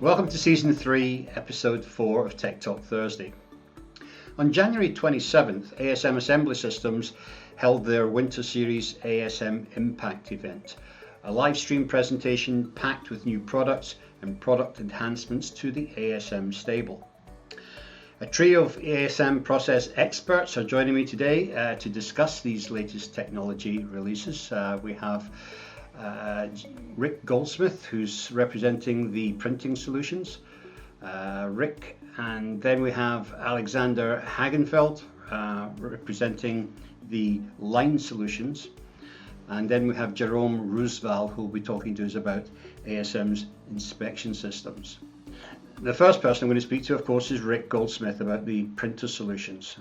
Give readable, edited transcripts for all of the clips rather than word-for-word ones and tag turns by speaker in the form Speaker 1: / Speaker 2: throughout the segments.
Speaker 1: Welcome to Season 3, Episode 4 of Tech Talk Thursday. On January 27th, ASM Assembly Systems held their Winter Series ASM Impact event, a live stream presentation packed with new products and product enhancements to the ASM stable. A trio of ASM process experts are joining me today to discuss these latest technology releases. We have Rick Goldsmith, who's representing the printing solutions. Rick, and then we have Alexagenfeldt representing the line solutions. And then we have Jerome Roosevelt, who will be talking to us about ASM's inspection systems. The first person I'm going to speak to, of course, is Rick Goldsmith about the printer solutions.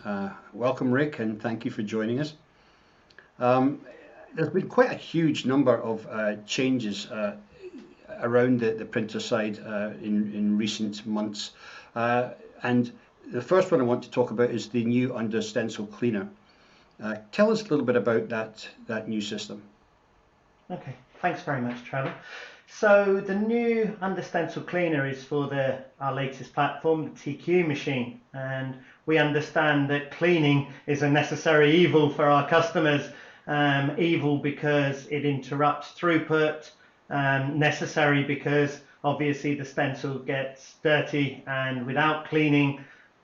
Speaker 1: Welcome, Rick, and thank you for joining us. There's been quite a huge number of changes around the printer side in recent months. And the first one I want to talk about is the new Under Stencil cleaner. Tell us a little bit about that new system.
Speaker 2: Okay, thanks very much, Trevor. So the new Under Stencil cleaner is for our latest platform, the TQ machine, and we understand that cleaning is a necessary evil for our customers. Evil because it interrupts throughput, necessary because obviously the stencil gets dirty, and without cleaning,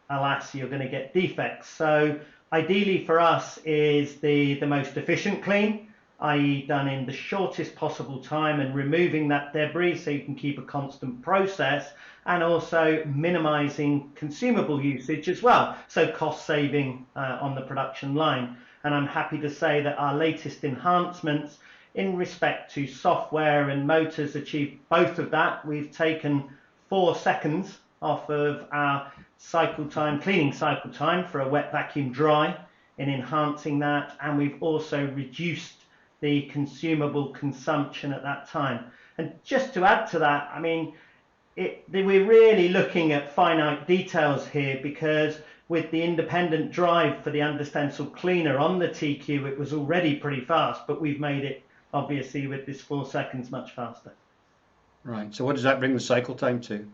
Speaker 2: alas, you're going to get defects. So ideally for us is the most efficient clean, i.e. done in the shortest possible time and removing that debris so you can keep a constant process, and also minimizing consumable usage as well, so cost saving on the production line. And I'm happy to say that our latest enhancements in respect to software and motors achieve both of that. We've taken 4 seconds off of our cleaning cycle time for a wet vacuum dry in enhancing that, and we've also reduced the consumable consumption at that time. And just to add to that, I mean, we're really looking at finite details here, because with the independent drive for the Under Stencil cleaner on the TQ, it was already pretty fast, but we've made it, obviously, with this 4 seconds much faster.
Speaker 1: Right, so what does that bring the cycle time to?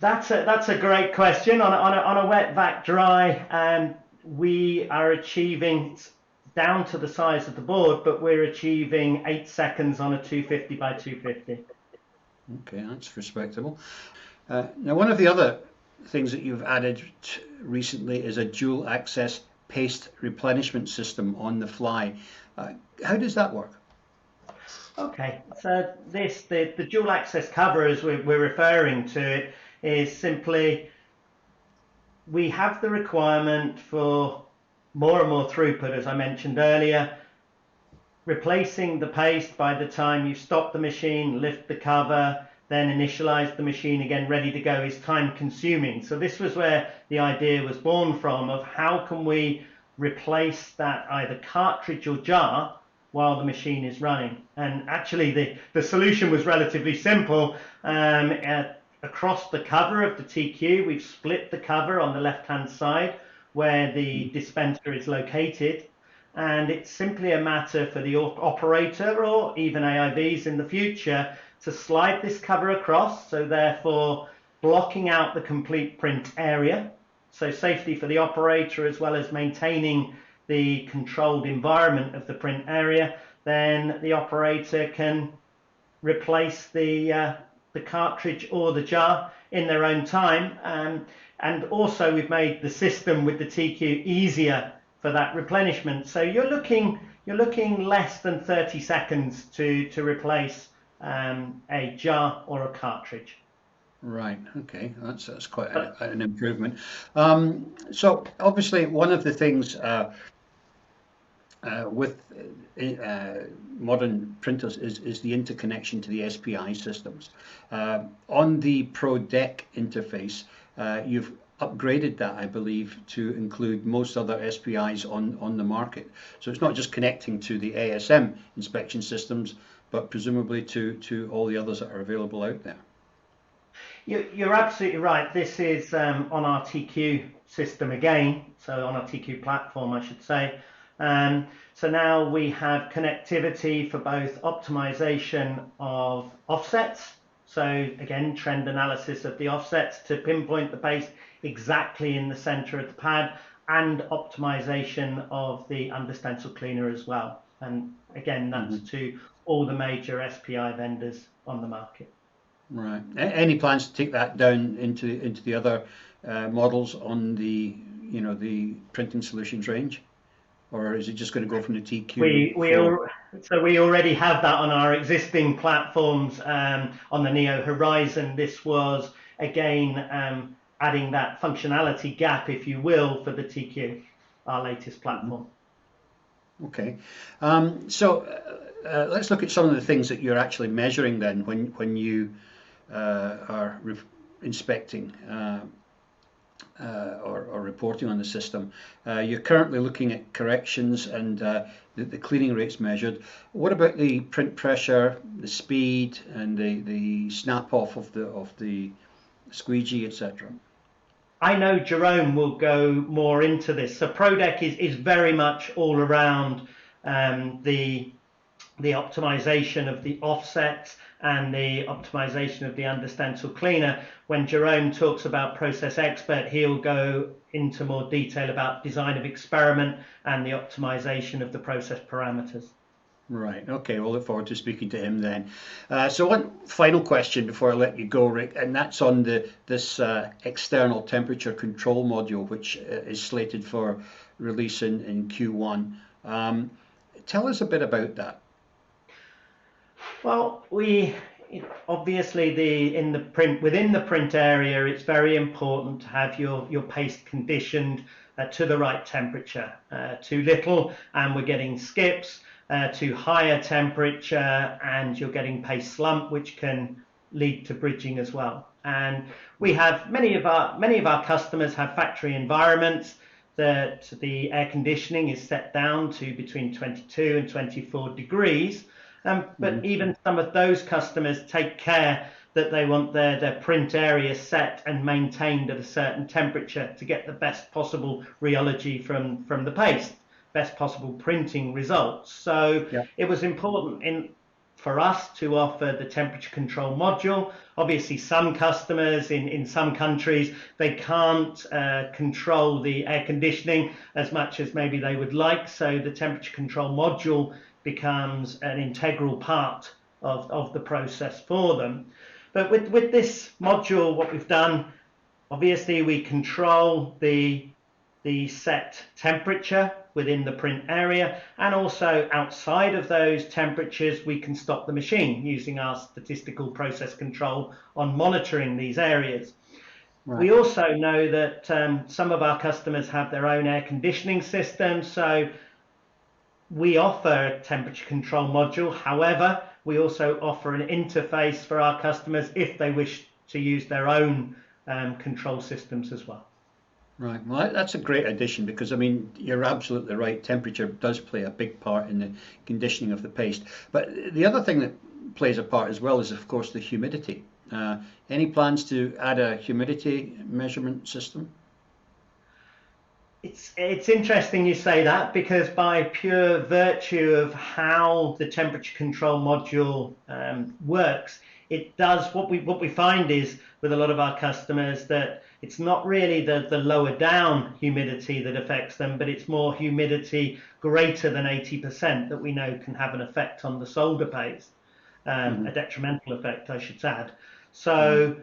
Speaker 2: That's a great question. On a wet vac dry, we are achieving, down to the size of the board, but we're achieving 8 seconds on a 250 by 250.
Speaker 1: Okay, that's respectable. Now, one of the other things that you've added recently is a dual access paste replenishment system on the fly. How does that work?
Speaker 2: Okay, so the dual access cover, as we're referring to it, is simply we have the requirement for more and more throughput, as I mentioned earlier. Replacing the paste by the time you stop the machine, lift the cover, then initialize the machine again, ready to go, is time consuming. So this was where the idea was born from, of how can we replace that either cartridge or jar while the machine is running. And actually the solution was relatively simple. Across the cover of the TQ, we've split the cover on the left hand side where the dispenser is located, and it's simply a matter for the operator, or even AIVs in the future, to slide this cover across, so therefore blocking out the complete print area, so safety for the operator as well as maintaining the controlled environment of the print area. Then the operator can replace the cartridge or the jar in their own time, and also we've made the system with the TQ easier for that replenishment. So you're looking less than 30 seconds to replace a jar or a cartridge.
Speaker 1: Right, okay, that's quite an improvement. So obviously one of the things with modern printers is the interconnection to the SPI systems. On the Pro Deck interface, you've upgraded that, I believe, to include most other SPIs on the market. So it's not just connecting to the ASM inspection systems, but presumably to all the others that are available out there.
Speaker 2: You're absolutely right. This is on our TQ system again, so on our TQ platform, I should say. So now we have connectivity for both optimization of offsets, So again, trend analysis of the offsets to pinpoint the paste exactly in the center of the pad, and optimization of the under stencil cleaner as well. And again, that's to all the major SPI vendors on the market.
Speaker 1: Right. Any plans to take that down into the other models on the the printing solutions range, or is it just going to go from the TQ?
Speaker 2: So we already have that on our existing platforms on the Neo Horizon. This was again adding that functionality gap, if you will, for the TQ, our latest platform.
Speaker 1: Okay. So let's look at some of the things that you're actually measuring then when you are inspecting or reporting on the system. You're currently looking at corrections and the cleaning rates measured. What about the print pressure, the speed, and the snap off of the squeegee, etc.?
Speaker 2: I know Jerome will go more into this. So ProDeck is very much all around the optimization of the offsets and the optimization of the under stencil cleaner. When Jerome talks about Process Expert, he'll go into more detail about design of experiment and the optimization of the process parameters.
Speaker 1: Right, okay, we'll look forward to speaking to him then. So one final question before I let you go, Rick, and that's on this external temperature control module, which is slated for release in Q1. Tell us a bit about that.
Speaker 2: Well, we obviously within the print area, it's very important to have your paste conditioned to the right temperature. Too little and we're getting skips. Too high a temperature and you're getting paste slump, which can lead to bridging as well. And we have many of our customers have factory environments that the air conditioning is set down to between 22 and 24 degrees. But even some of those customers take care that they want their print area set and maintained at a certain temperature to get the best possible rheology from the paste, best possible printing results. So it was important for us to offer the temperature control module. Obviously, some customers in some countries, they can't control the air conditioning as much as maybe they would like. So the temperature control module becomes an integral part of the process for them. But with this module, what we've done, obviously we control the set temperature within the print area, and also outside of those temperatures we can stop the machine using our statistical process control on monitoring these areas. Right. We also know that some of our customers have their own air conditioning system, so we offer a temperature control module. However, we also offer an interface for our customers if they wish to use their own control systems as well.
Speaker 1: Right, well that's a great addition, because I mean you're absolutely right, temperature does play a big part in the conditioning of the paste. But the other thing that plays a part as well is of course the humidity. Any plans to add a humidity measurement system?
Speaker 2: It's interesting you say that, because by pure virtue of how the temperature control module works, it does what we find is with a lot of our customers that it's not really the lower down humidity that affects them, but it's more humidity greater than 80% that we know can have an effect on the solder paste, a detrimental effect, I should add. So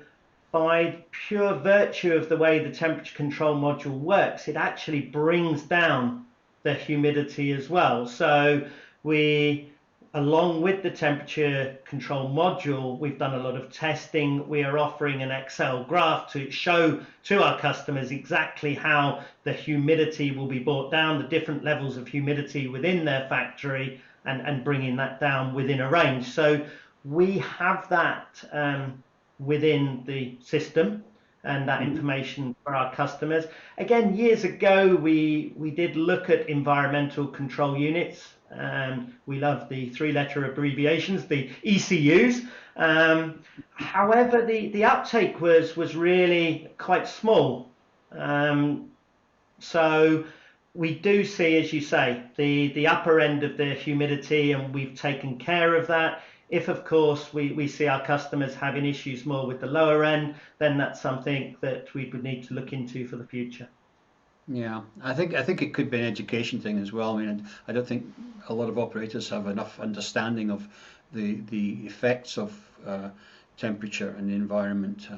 Speaker 2: by pure virtue of the way the temperature control module works, it actually brings down the humidity as well. So we, along with the temperature control module, we've done a lot of testing. We are offering an Excel graph to show to our customers exactly how the humidity will be brought down, the different levels of humidity within their factory, and bringing that down within a range. So we have that within the system and that information for our customers. Again, years ago, we did look at environmental control units. We love the three-letter abbreviations, the ECUs. However, the uptake was really quite small. So we do see, as you say, the upper end of the humidity, and we've taken care of that. If, of course, we see our customers having issues more with the lower end, then that's something that we would need to look into for the future.
Speaker 1: Yeah, I think it could be an education thing as well. I mean, I don't think a lot of operators have enough understanding of the effects of temperature and the environment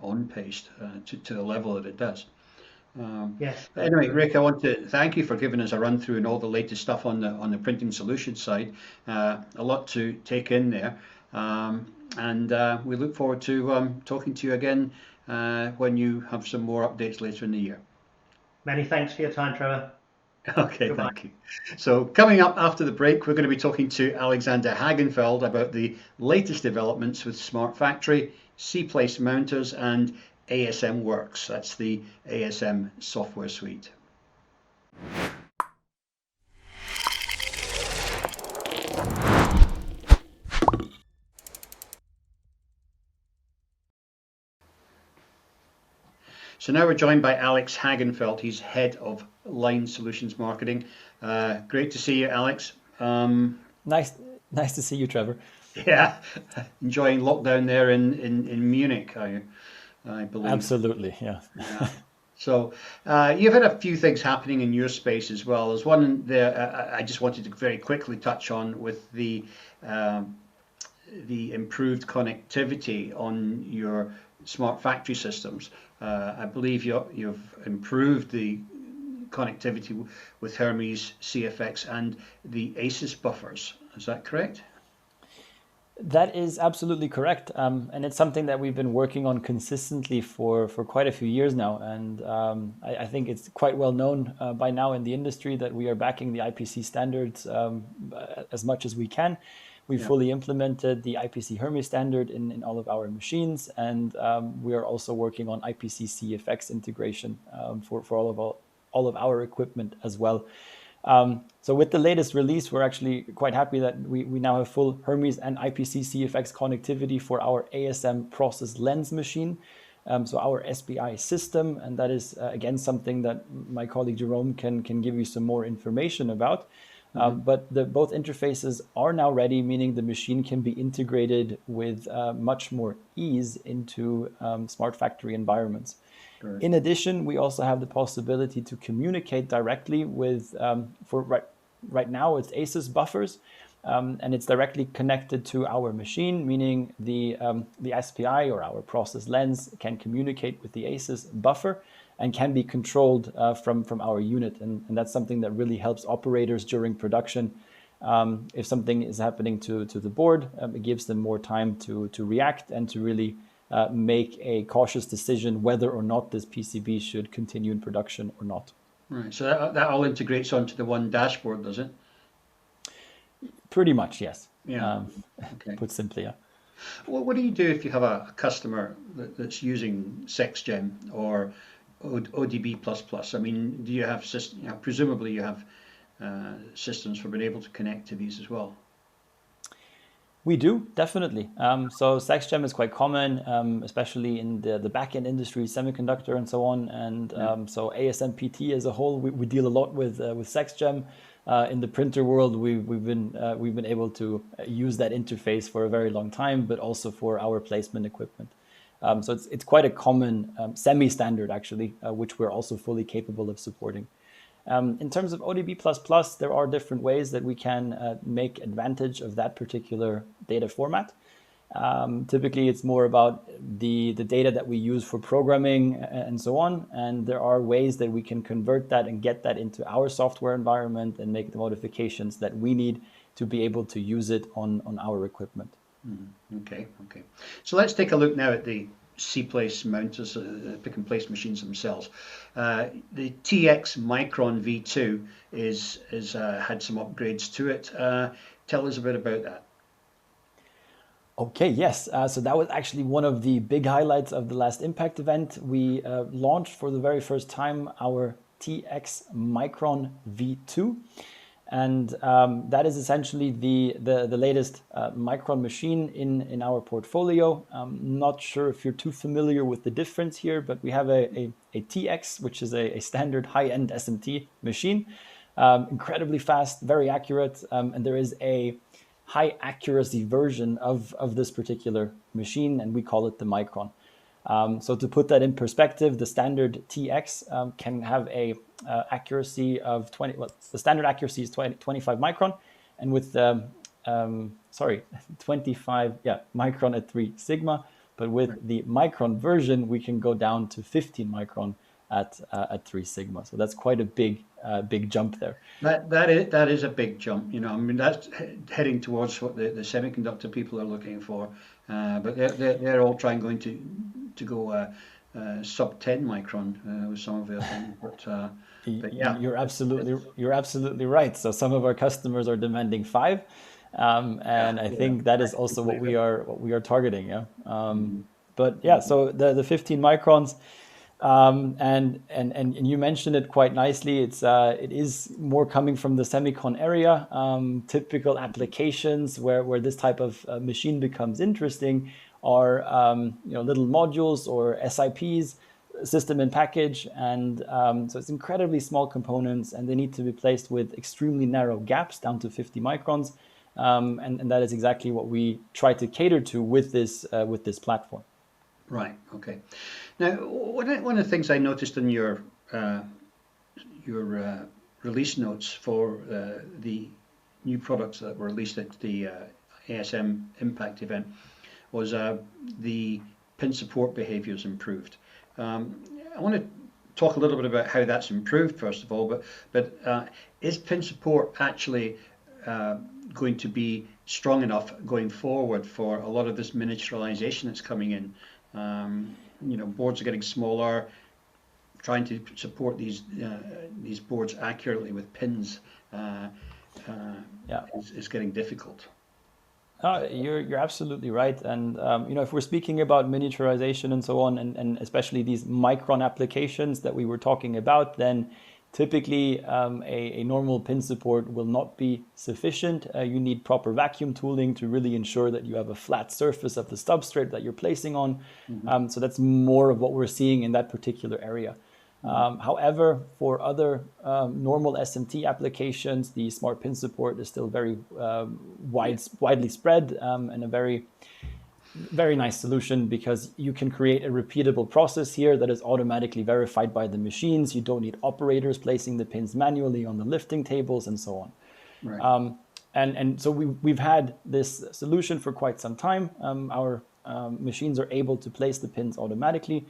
Speaker 1: on paste to the level that it does. Um,
Speaker 2: Yes, very
Speaker 1: anyway,
Speaker 2: true.
Speaker 1: Rick, I want to thank you for giving us a run through and all the latest stuff on the printing solutions side. A lot to take in there, and we look forward to talking to you again when you have some more updates later in the year.
Speaker 2: Many thanks for your time, Trevor.
Speaker 1: Okay,
Speaker 2: Goodbye.
Speaker 1: thank you. So, coming up after the break, we're going to be talking to Alexander about the latest developments with Smart Factory, C-Place mounters, and ASMWorks. That's the ASM software suite. So now we're joined by Alexhagenfeldt. He's head of line solutions marketing. Great to see you, Alex.
Speaker 3: Nice, nice to see you, Trevor.
Speaker 1: Yeah, enjoying lockdown there in Munich, I believe.
Speaker 3: Absolutely, yeah.
Speaker 1: Yeah. So you've had a few things happening in your space as well. There's one there I just wanted to very quickly touch on with the improved connectivity on your smart factory systems. I believe you've improved the connectivity with Hermes, CFX, and the ASUS buffers. Is that correct?
Speaker 3: That is absolutely correct. And it's something that we've been working on consistently for quite a few years now. And I think it's quite well known by now in the industry that we are backing the IPC standards as much as we can. We
Speaker 1: Yeah.
Speaker 3: fully implemented the IPC Hermes standard in all of our machines. And we are also working on IPC CFX integration for all of our equipment as well. So with the latest release, we're actually quite happy that we now have full Hermes and IPC CFX connectivity for our ASM process lens machine. So our SPI system, and that is again something that my colleague Jerome can give you some more information about. But both interfaces are now ready, meaning the machine can be integrated with much more ease into smart factory environments.
Speaker 1: Correct.
Speaker 3: In addition, we also have the possibility to communicate directly with, right now it's ASUS buffers, and it's directly connected to our machine, meaning the SPI or our process lens can communicate with the ASUS buffer and can be controlled from our unit. And that's something that really helps operators during production. If something is happening to the board, it gives them more time to react and to really make a cautious decision whether or not this PCB should continue in production or not.
Speaker 1: Right. So that all integrates onto the one dashboard, does it?
Speaker 3: Pretty much, yes.
Speaker 1: Yeah. Okay.
Speaker 3: Put simply, yeah.
Speaker 1: Well, what do you do if you have a customer that's using SexGen or ODB++? I mean, do you have presumably you have systems for being able to connect to these as well?
Speaker 3: We do, definitely. So SexGem is quite common, especially in the back-end industry, semiconductor and so on. And so ASMPT as a whole, we deal a lot with SexGem. In the printer world, we've been able to use that interface for a very long time, but also for our placement equipment. So it's quite a common semi-standard actually, which we're also fully capable of supporting. In terms of ODB++, there are different ways that we can make advantage of that particular data format. Typically, it's more about the data that we use for programming and so on. And there are ways that we can convert that and get that into our software environment and make the modifications that we need to be able to use it on our equipment.
Speaker 1: Okay. So let's take a look now at the C-Place mounters, pick and place machines themselves. The TX Micron V2 is had some upgrades to it. Tell us a bit about that.
Speaker 3: Okay, yes. So that was actually one of the big highlights of the last Impact event. We launched for the very first time our TX Micron V2. And that is essentially the latest Micron machine in our portfolio. Not sure if you're too familiar with the difference here, but we have a TX, which is a standard high-end SMT machine. Incredibly fast, very accurate, and there is a high accuracy version of this particular machine, and we call it the Micron. So to put that in perspective, the standard TX can have a accuracy of 20. Well, the standard accuracy is 25 micron, and with 25 micron at 3 sigma. But with the Micron version, we can go down to 15 micron at 3 sigma. So that's quite a big jump there.
Speaker 1: That is a big jump. I mean, that's heading towards what the semiconductor people are looking for. But they're all going to go sub 10 micron with some of their things. But yeah,
Speaker 3: you're absolutely right. So some of our customers are demanding 5, and I think that is also what we are targeting. Yeah. But yeah, so the 15 microns. And you mentioned it quite nicely. It is more coming from the semicon area. Typical applications where this type of machine becomes interesting are little modules or SIPs, system in package, and so it's incredibly small components, and they need to be placed with extremely narrow gaps down to 50 microns, and that is exactly what we try to cater to with this platform.
Speaker 1: Right. Okay. Now, one of the things I noticed in your release notes for the new products that were released at the ASM Impact event was the pin support behaviors improved. I want to talk a little bit about how that's improved first of all, but is pin support actually going to be strong enough going forward for a lot of this miniaturization that's coming in? Boards are getting smaller. Trying to support these boards accurately with pins is getting difficult.
Speaker 3: You're absolutely right, and if we're speaking about miniaturization and so on, and especially these micron applications that we were talking about, then typically a normal pin support will not be sufficient. You need proper vacuum tooling to really ensure that you have a flat surface of the substrate that you're placing on. Mm-hmm. So that's more of what we're seeing in that particular area. However, for other normal SMT applications, the smart pin support is still very widely spread, and a very, very nice solution, because you can create a repeatable process here that is automatically verified by the machines. You don't need operators placing the pins manually on the lifting tables and so on. Right. And so we've had this solution for quite some time. Our machines are able to place the pins automatically.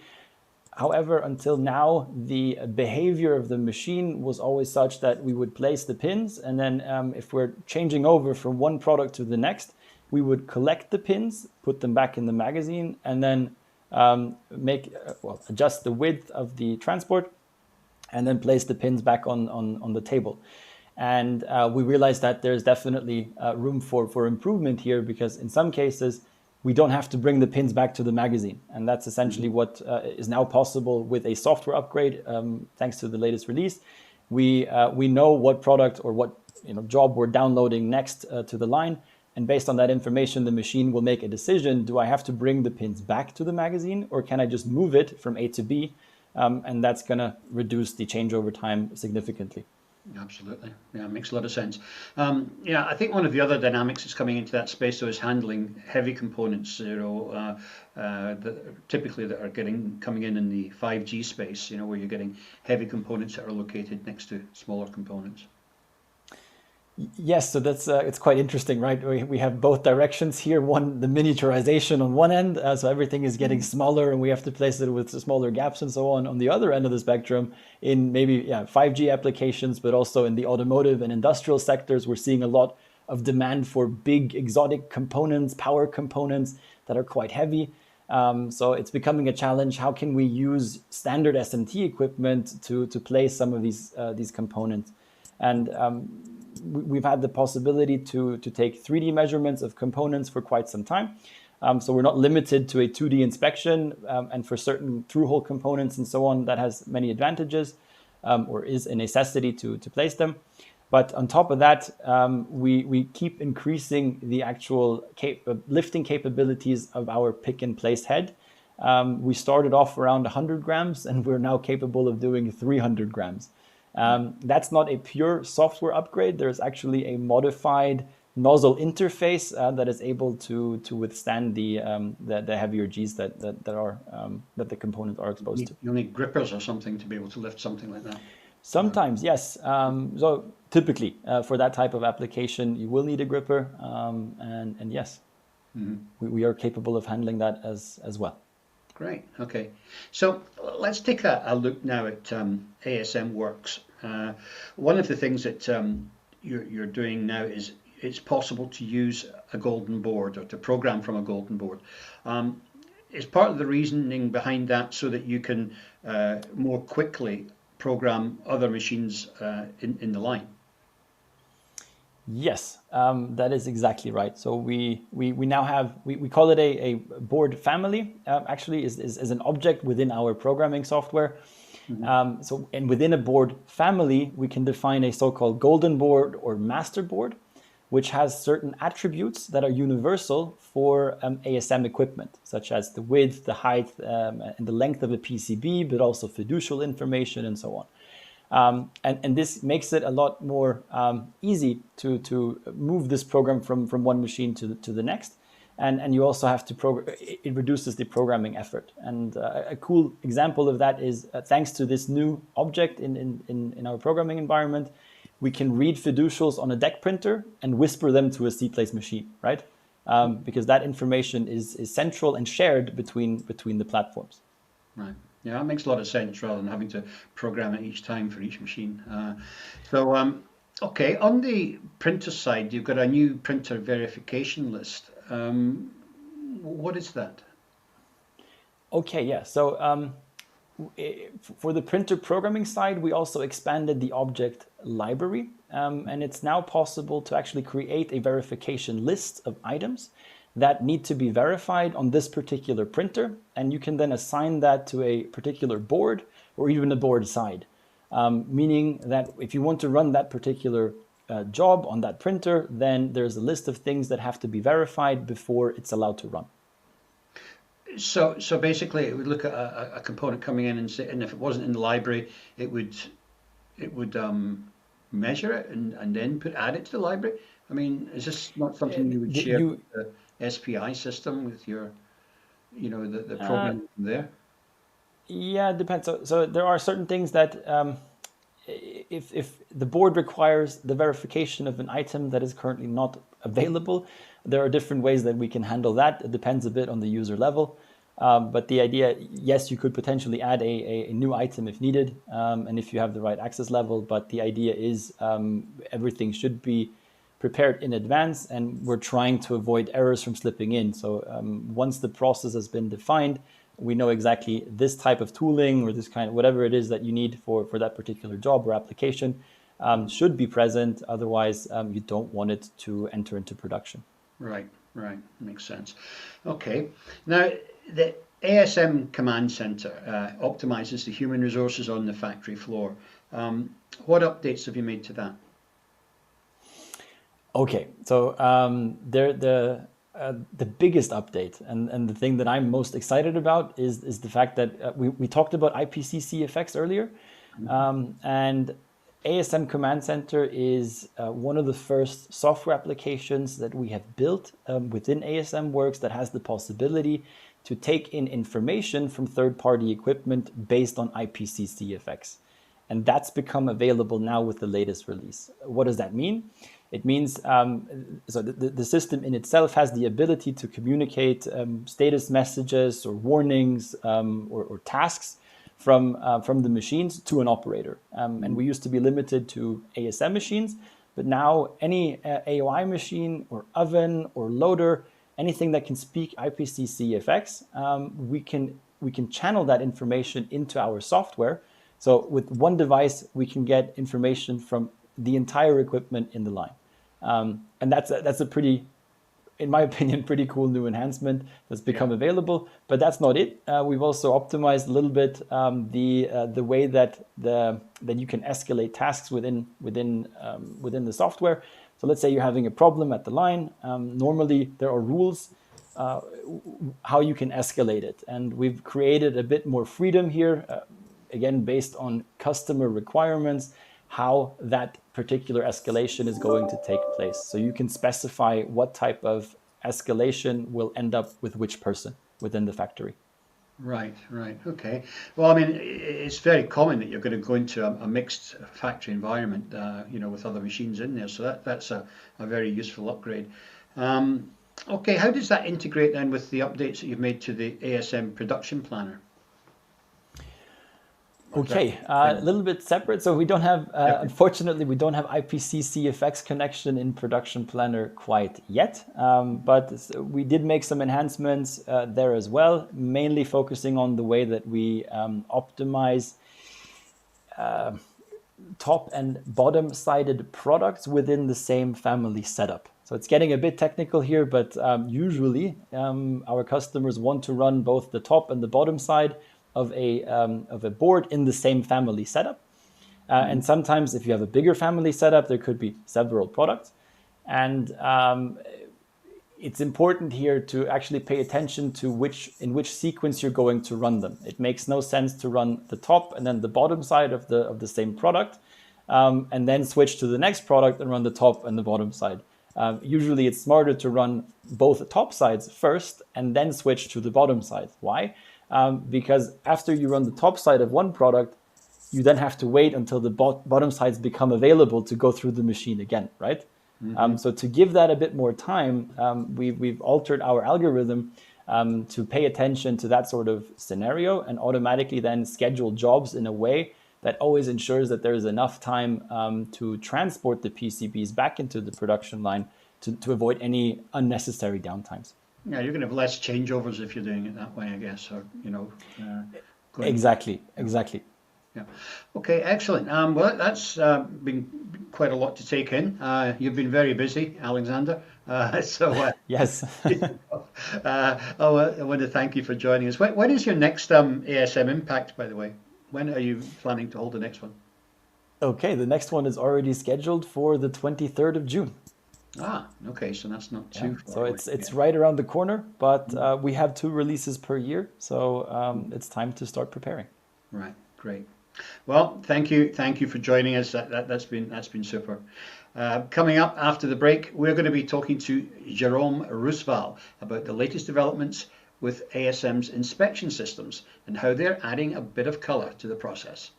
Speaker 3: However, until now, the behavior of the machine was always such that we would place the pins, and then if we're changing over from one product to the next, we would collect the pins, put them back in the magazine, and then adjust the width of the transport, and then place the pins back on the table. And we realized that there's definitely room for improvement here, because in some cases, we don't have to bring the pins back to the magazine. And that's essentially what is now possible with a software upgrade, thanks to the latest release. We know what product or what job we're downloading next to the line. And based on that information, the machine will make a decision: do I have to bring the pins back to the magazine, or can I just move it from A to B? And that's going to reduce the changeover time significantly.
Speaker 1: Absolutely. Yeah, it makes a lot of sense. I think one of the other dynamics that's coming into that space, though, is handling heavy components, typically that are coming in the 5G space, where you're getting heavy components that are located next to smaller components.
Speaker 3: Yes, so that's it's quite interesting, right? We have both directions here. One, the miniaturization on one end, so everything is getting smaller, and we have to place it with smaller gaps and so on. On the other end of the spectrum, in maybe 5G applications, but also in the automotive and industrial sectors, we're seeing a lot of demand for big exotic components, power components that are quite heavy. So it's becoming a challenge. How can we use standard SMT equipment to place some of these components? And we've had the possibility to take 3D measurements of components for quite some time. So we're not limited to a 2D inspection, and for certain through-hole components and so on, that has many advantages, or is a necessity to place them. But on top of that, we keep increasing the actual lifting capabilities of our pick and place head. We started off around 100 grams, and we're now capable of doing 300 grams. That's not a pure software upgrade. There's actually a modified nozzle interface that is able to withstand the heavier G's that the components are exposed to.
Speaker 1: You'll need grippers or something to be able to lift something like that.
Speaker 3: Sometimes, yes. So typically, for that type of application, you will need a gripper, and yes, we are capable of handling that as well.
Speaker 1: Great. Okay. So let's take a look now at ASMWorks. One of the things that you're doing now is it's possible to use a golden board or to program from a golden board. Is part of the reasoning behind that so that you can more quickly program other machines in the line?
Speaker 3: Yes, that is exactly right. So we now have, we call it a board family, actually is an object within our programming software. And within a board family, we can define a so-called golden board or master board, which has certain attributes that are universal for ASM equipment, such as the width, the height, and the length of a PCB, but also fiducial information and so on. And this makes it a lot more easy to move this program from one machine to the next. And you also have to it reduces the programming effort. And a cool example of that is thanks to this new object in our programming environment, we can read fiducials on a deck printer and whisper them to a C-place machine, right? Because that information is central and shared between the platforms.
Speaker 1: Right. Yeah, that makes a lot of sense rather than having to program it each time for each machine. Okay, on the printer side, you've got a new printer verification list. What is that?
Speaker 3: Okay, yeah. So for the printer programming side, we also expanded the object library, and it's now possible to actually create a verification list of items that need to be verified on this particular printer, and you can then assign that to a particular board or even a board side, meaning that if you want to run that particular job on that printer, then there's a list of things that have to be verified before it's allowed to run.
Speaker 1: So basically, it would look at a component coming in and say, and if it wasn't in the library, it would measure it and then add it to the library. I mean, is this not something you would share with the SPI system with your, the program there?
Speaker 3: Yeah, it depends. So there are certain things that if the board requires the verification of an item that is currently not available, there are different ways that we can handle that. It depends a bit on the user level. But the idea, yes, you could potentially add a new item if needed, and if you have the right access level. But the idea is everything should be prepared in advance, and we're trying to avoid errors from slipping in. So once the process has been defined, we know exactly this type of tooling or this kind of whatever it is that you need for that particular job or application should be present. Otherwise, you don't want it to enter into production. Right.
Speaker 1: Makes sense. Okay. Now, the ASM Command Center optimizes the human resources on the factory floor. What updates have you made to that?
Speaker 3: Okay, so the biggest update and the thing that I'm most excited about is the fact that we talked about IPCC effects earlier, and ASM Command Center is one of the first software applications that we have built within ASMWorks that has the possibility to take in information from third-party equipment based on IPCC effects. And that's become available now with the latest release. What does that mean? It means so the system in itself has the ability to communicate status messages or warnings or tasks from the machines to an operator. And we used to be limited to ASM machines, but now any AOI machine or oven or loader, anything that can speak IPCC effects, we can channel that information into our software. So with one device, we can get information from the entire equipment in the line. And that's a pretty in my opinion, pretty cool new enhancement that's become available. But that's not it. We've also optimized a little bit the way that you can escalate tasks within the software. So let's say you're having a problem at the line. Normally there are rules how you can escalate it, and we've created a bit more freedom here, again based on customer requirements, how that particular escalation is going to take place. So you can specify what type of escalation will end up with which person within the factory.
Speaker 1: Right, okay. Well, I mean, it's very common that you're going to go into a mixed factory environment, with other machines in there. So that's a very useful upgrade. Okay, how does that integrate then with the updates that you've made to the ASM Production Planner?
Speaker 3: Okay, a little bit separate. So we don't have, unfortunately, we don't have IPC CFX connection in Production Planner quite yet. But we did make some enhancements there as well, mainly focusing on the way that we optimize top and bottom sided products within the same family setup. So it's getting a bit technical here, but usually our customers want to run both the top and the bottom side of a board in the same family setup. And sometimes if you have a bigger family setup, there could be several products. And it's important here to actually pay attention to in which sequence you're going to run them. It makes no sense to run the top and then the bottom side of the same product, and then switch to the next product and run the top and the bottom side. Usually it's smarter to run both the top sides first and then switch to the bottom side. Why? Because after you run the top side of one product, you then have to wait until the bottom sides become available to go through the machine again, right? So to give that a bit more time, we've altered our algorithm to pay attention to that sort of scenario and automatically then schedule jobs in a way that always ensures that there is enough time to transport the PCBs back into the production line to avoid any unnecessary downtimes.
Speaker 1: Yeah, you're going to have less changeovers if you're doing it that way, I guess, or
Speaker 3: Exactly.
Speaker 1: Yeah. Okay, excellent. Well, that's been quite a lot to take in. You've been very busy, Alexander.
Speaker 3: Yes.
Speaker 1: I want to thank you for joining us. When is your next ASM Impact, by the way? When are you planning to hold the next one?
Speaker 3: Okay, the next one is already scheduled for the 23rd of June.
Speaker 1: Okay, so that's not too far
Speaker 3: So
Speaker 1: away.
Speaker 3: it's right around the corner, but we have 2 releases per year, so it's time to start preparing.
Speaker 1: Right, great. Well, thank you for joining us. That's been super. Coming up after the break, we're going to be talking to Jerome Roosevelt about the latest developments with ASM's inspection systems and how they're adding a bit of color to the process.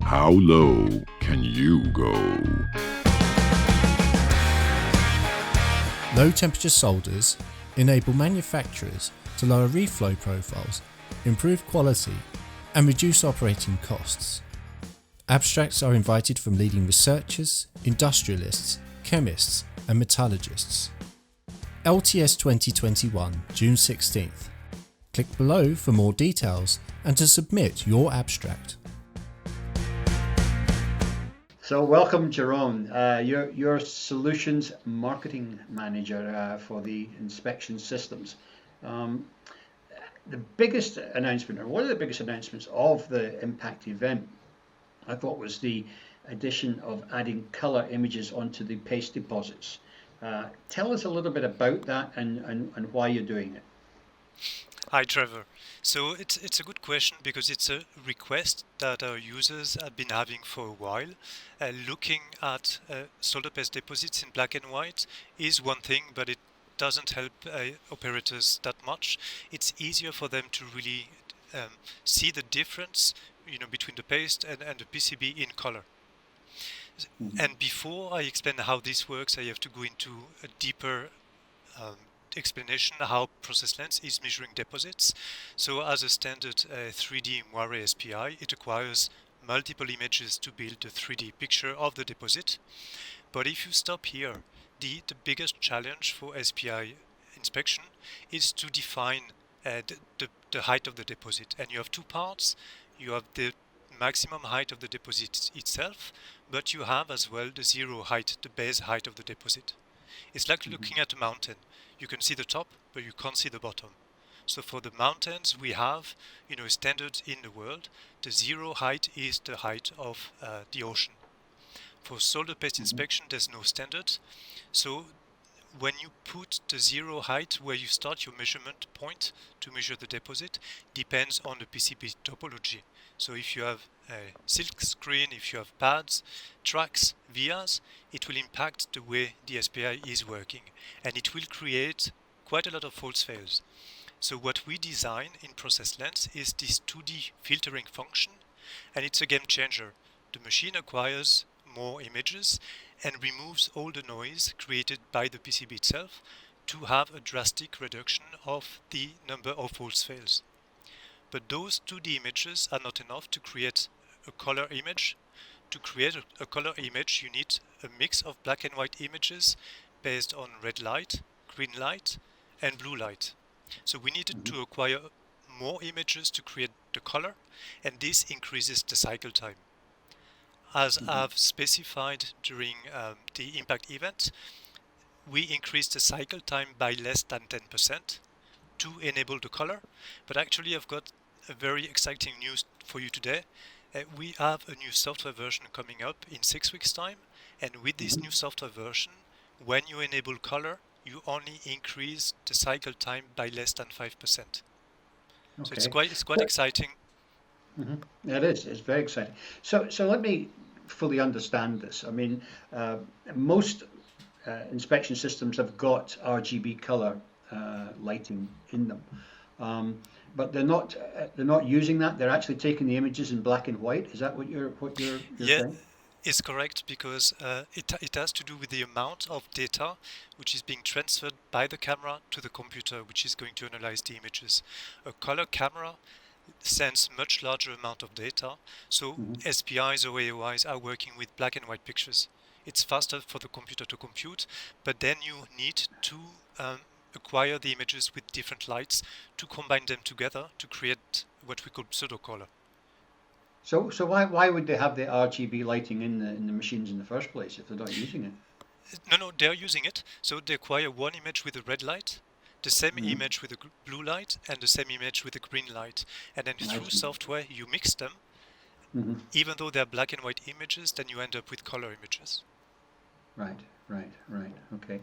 Speaker 4: How low can you go?
Speaker 5: Low temperature solders enable manufacturers to lower reflow profiles, improve quality, and reduce operating costs. Abstracts are invited from leading researchers, industrialists, chemists, and metallurgists. LTS 2021, June 16th. Click below for more details and to submit your abstract.
Speaker 1: So welcome, Jerome. You're Solutions Marketing Manager for the inspection systems. The biggest announcement, or one of the biggest announcements of the Impact event, I thought was the addition of adding color images onto the paste deposits. Tell us a little bit about that and why you're doing it.
Speaker 6: Hi Trevor. So it's a good question because it's a request that our users have been having for a while. Looking at solder paste deposits in black and white is one thing, but it doesn't help operators that much. It's easier for them to really see the difference, between the paste and the PCB in color. And before I explain how this works, I have to go into a deeper explanation how process lens is measuring deposits. So as a standard 3D Moire SPI, it acquires multiple images to build a 3D picture of the deposit. But if you stop here, the biggest challenge for SPI inspection is to define the height of the deposit. And you have 2 parts. You have the maximum height of the deposit itself, but you have as well the zero height, the base height of the deposit. It's like looking at a mountain. You can see the top, but you can't see the bottom. So for the mountains, we have, a standard in the world. The zero height is the height of the ocean. For solder paste inspection, there's no standard. So when you put the zero height where you start your measurement point to measure the deposit, depends on the PCB topology. So if you have a silk screen, if you have pads, tracks, vias, it will impact the way the SPI is working, and it will create quite a lot of false fails. So what we design in Process Lens is this 2D filtering function, and it's a game changer. The machine acquires more images and removes all the noise created by the PCB itself to have a drastic reduction of the number of false fails. But those 2D images are not enough to create a color image. To create a color image, you need a mix of black and white images based on red light, green light, and blue light. So we needed to acquire more images to create the color, and this increases the cycle time. As I've specified during the Impact event, we increased the cycle time by less than 10% to enable the color. But actually, I've got a very exciting news for you today. We have a new software version coming up in 6 weeks' time, and with this new software version, when you enable color, you only increase the cycle time by less than 5%. So it's quite exciting.
Speaker 1: It is. It's very exciting. So let me fully understand this. I mean, most inspection systems have got RGB color lighting in them, but they're not using that. They're actually taking the images in black and white. Is that what you're saying?
Speaker 6: It's correct, because it has to do with the amount of data which is being transferred by the camera to the computer, which is going to analyze the images. A color camera sends much larger amount of data, so SPIs or AOIs are working with black and white pictures. It's faster for the computer to compute, but then you need to acquire the images with different lights to combine them together to create what we call pseudo color.
Speaker 1: So why would they have the RGB lighting in the machines in the first place if they're not using it?
Speaker 6: No, they're using it. So they acquire one image with a red light, the same image with a blue light, and the same image with a green light. And then through software, you mix them. Even though they're black and white images, then you end up with color images.
Speaker 1: Right. Okay.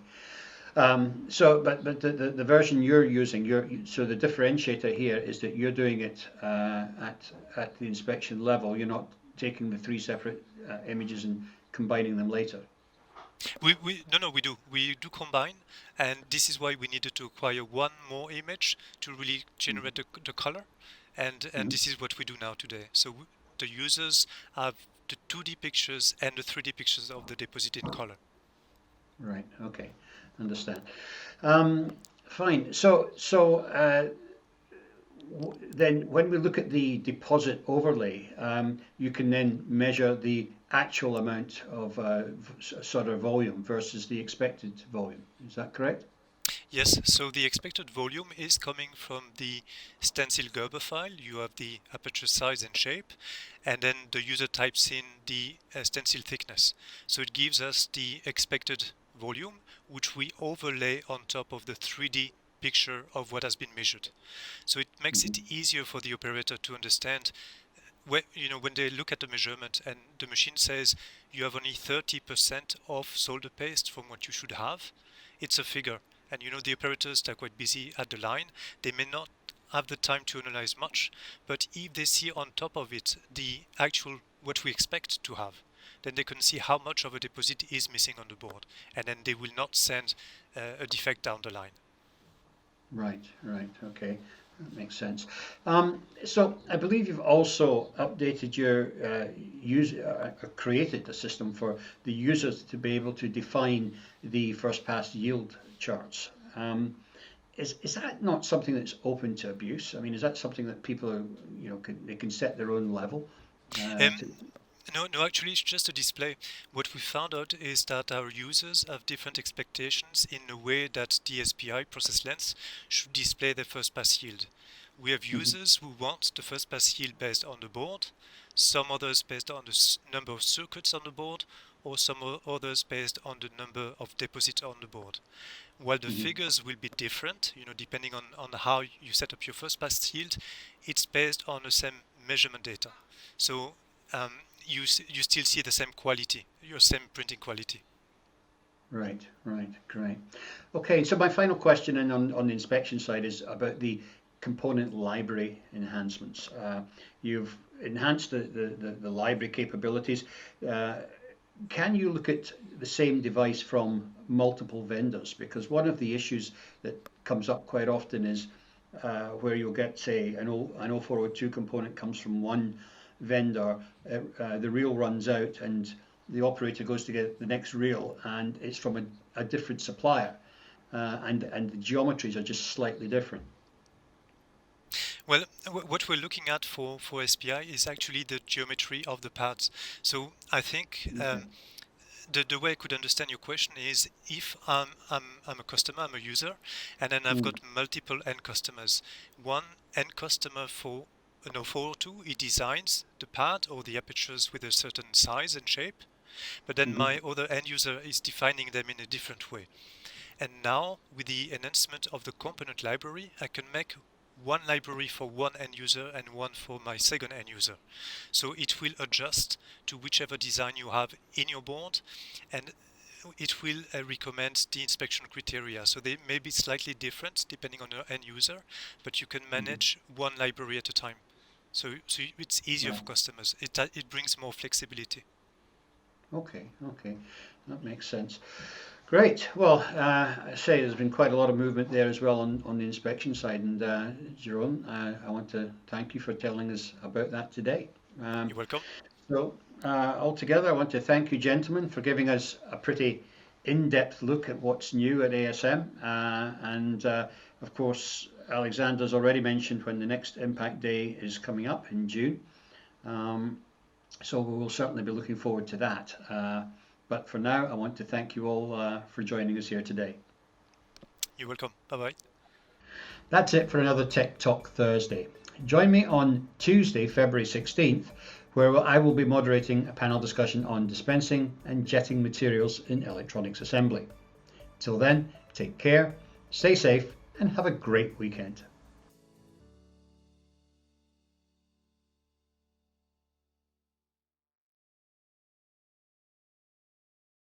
Speaker 1: So, but the version you're using, so the differentiator here is that you're doing it at the inspection level. You're not taking the three separate images and combining them later.
Speaker 6: We do combine, and this is why we needed to acquire one more image to really generate the color, and this is what we do now today. So the users have the 2D pictures and the 3D pictures of the deposit in color.
Speaker 1: Right. Okay. Understand. Fine. So then when we look at the deposit overlay, you can then measure the actual amount of sort of volume versus the expected volume. Is that correct?
Speaker 6: Yes, so the expected volume is coming from the Stencil Gerber file. You have the aperture size and shape, and then the user types in the stencil thickness. So it gives us the expected volume, which we overlay on top of the 3D picture of what has been measured. So it makes it easier for the operator to understand when they look at the measurement and the machine says you have only 30% of solder paste from what you should have. It's a figure, and the operators, they're quite busy at the line. They may not have the time to analyze much, but if they see on top of it the actual what we expect to have, then they can see how much of a deposit is missing on the board, and then they will not send a defect down the line.
Speaker 1: Right, okay, that makes sense. So I believe you've also updated your created a system for the users to be able to define the first pass yield charts. Is that not something that's open to abuse? I mean, is that something that people are, they can set their own level?
Speaker 6: No, actually it's just a display. What we found out is that our users have different expectations in the way that the SPI Process Lens should display their first pass yield. We have users who want the first pass yield based on the board. some others based on the number of circuits on the board, or some others based on the number of deposits on the board. While the figures will be different, depending on how you set up your first pass yield, it's based on the same measurement data. So you still see the same quality, your same printing quality.
Speaker 1: Right, great. Okay, so my final question on the inspection side is about the component library enhancements. You've enhanced the library capabilities. Can you look at the same device from multiple vendors? Because one of the issues that comes up quite often is where you'll get, say, an 0402 component comes from one vendor, the reel runs out and the operator goes to get the next reel and it's from a different supplier, and the geometries are just slightly different.
Speaker 6: Well, what we're looking at for SPI is actually the geometry of the pads. So I think the way I could understand your question is, if I'm a customer, I'm a user, and then I've got multiple end customers. One end customer for an 0402, he designs the pad or the apertures with a certain size and shape, but then my other end user is defining them in a different way. And now, with the enhancement of the component library, I can make one library for one end user and one for my second end user. So it will adjust to whichever design you have in your board, and it will recommend the inspection criteria. So they may be slightly different depending on your end user, but you can manage one library at a time. So it's easier for customers. It brings more flexibility.
Speaker 1: Okay, that makes sense. Great. Well, I say there's been quite a lot of movement there as well on the inspection side, and Jerome, I want to thank you for telling us about that today.
Speaker 6: You're welcome.
Speaker 1: So altogether, I want to thank you, gentlemen, for giving us a pretty in-depth look at what's new at ASM, and of course, Alexander's already mentioned when the next Impact Day is coming up in June, so we will certainly be looking forward to that. But for now, I want to thank you all for joining us here today.
Speaker 6: You're welcome. Bye-bye.
Speaker 1: That's it for another Tech Talk Thursday. Join me on Tuesday, February 16th, where I will be moderating a panel discussion on dispensing and jetting materials in electronics assembly. Till then, take care, stay safe, and have a great weekend.